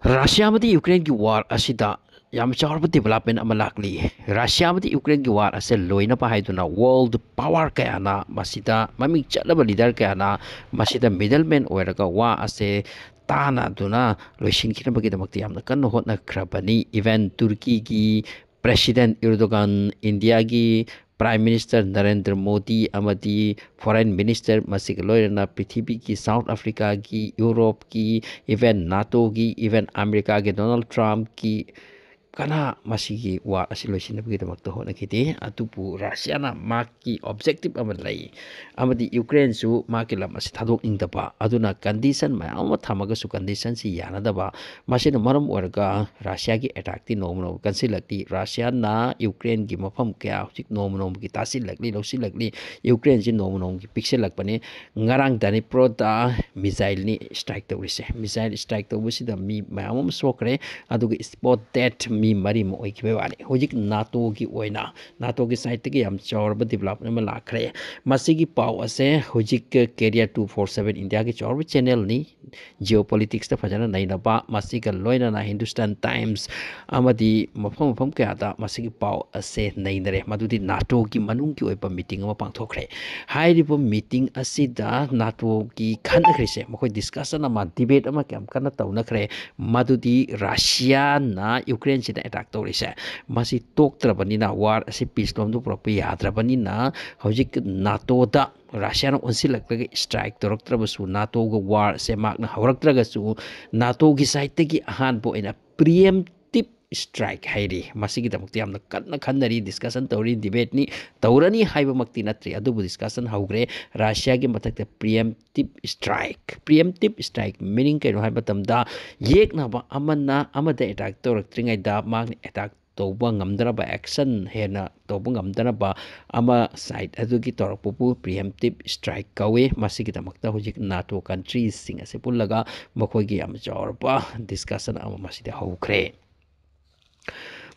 Russia amadi Ukraine ki war asida yam chawrba development ama lakli. Russia amadi Ukraine ki war ase loina pa haiduna world power kaya na masida maming chalaba leader kaya na masida middleman oiraga wa ase tana duna loishin kina bagi damakti yamna kanno hotna krabani even Turkey ki President Erdogan India ki Prime Minister Narendra Modi amadi Foreign Minister masig loirana Prithibi ki South Africa ki Europe ki even NATO ki even America ki Donald Trump ki kana masigi wa asiloisin bagi damak to hona kiti atupu Russia na maki objective amalai amadi Ukraine su maki lam asi thadok ingdaba aduna condition ma ama thamaga su condition si yana daba masina maram orga Russia ki attack ti nomno kansilakti Russia na Ukraine ki mafam kya hujik nomno ki tasil lakli losi lakli Ukraine ji nomno ki pixel lakpane ngarang dani pro da missile ni strike tawrise missile strike tawsi da mi ma ama sokre aduga spot that mi mari mo oikibe wani hojik NATO ki oina NATO ki site ki am chawrba development ma lakhre masigi paw ase hojik career 247 India ki chawrba channel ni geopolitics ta fajana naina ba masiga loina na Hindustan Times amadi mafam kya da masigi paw ase nainare madudi NATO ki manung ki oipa meeting ma pangthokre hairibo meeting asida NATO ki khanakrise mokoi discussion ama debate ama kyam kana taunakre madudi Russia na Ukraine sida attack tawrise masi toktrabanina war asi peace lom du propi yadrabanina hojik NATO da Russia na unsilakta strike toroktrabasu NATO ga war se makna hawraktragasu NATO gi side gi ahan bo ina preemptive strike hairi masigi damakti amna kanna khannari discussion tawri debate ni tawrani haiba makti natri adubu discussion hawgre Russia gi matakta preemptive strike meaning kaino haiba tamda yekna ba amana amada attack tawraktringai da magni attack tauba ngamdana action hena tauba ngamdana ama side adugi torakpopu preemptive strike kawe masigi damakta hojik NATO countries sing ase pullaga makhogi am jawrba discussion ama masida hawkre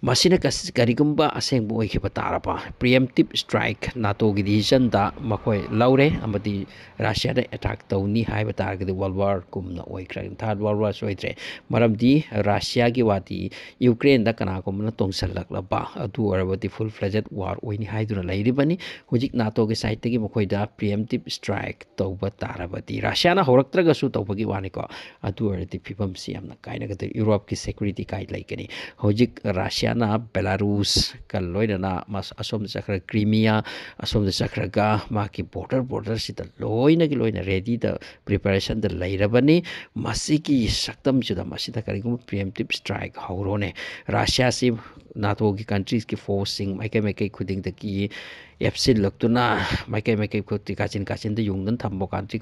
masina karigumba aseng boy ki batarapa preemptive strike NATO gi decision da makoi laure amadi Russia da attack tawni hai batar gi world war kumna oikra third world war soitre maramdi Russia gi wati Ukraine da kana kumna tongsallak la ba adu arabati full fledged war oini haiduna lairibani hujik NATO gi side gi makoi da preemptive strike tawba tarabati Russia na horaktraga su tawbagi wani ko adu arati phibam si amna kaina ga Europe ki security kai laikani hujik Russia na Belarus kaloina na mas asom sakra Crimea asom sakra ga maki border sita loina ready the preparation the lairabani masiki saktam chuda masita karigum preemptive strike haurone Russia si NATO ki countries ki forcing maike khuding the ki FCL laktuna maike khoti kachin da yungdan thambo country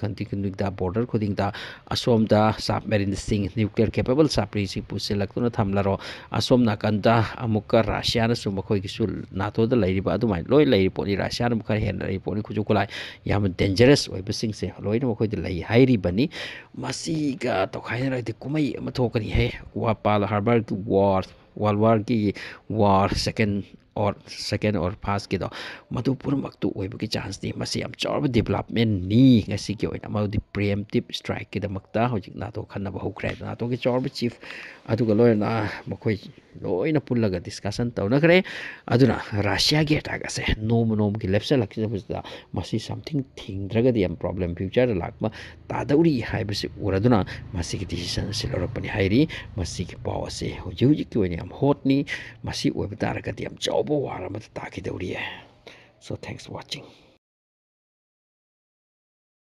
da border khuding da asom da submarine sing nuclear capable submarine si puse laktuna thamlaro asom nakanda amuka Russia na sumakhoi ki sul NATO da lairiba adumai loi lairi poni Russia na mukha hen lairi poni khujukulai yam dangerous oi bising se loi na makhoi de lai hairi bani masi ga to khaina ra de kumai ma thokani he wa pal harbor ki war world war ki war second or past ki do madu pur maktu oi bi chance ni masi am chawba development ni ngasi ki oina ma di preemptive strike ki da makta hojik NATO khanna ba hokre NATO ki chawba chief adu ga loi na makhoi loina pullaga discussion tawna kare aduna Russia gi attack ase nom ki left side lakse bujda masi something thingdraga di am problem future lakma tadauri haibase uraduna masi ki decision se loropani hairi masi ki paw ase hoji ki wani am hot ni masi oibtara ka di am chawbo wara ma ta ki dauri so thanks for watching.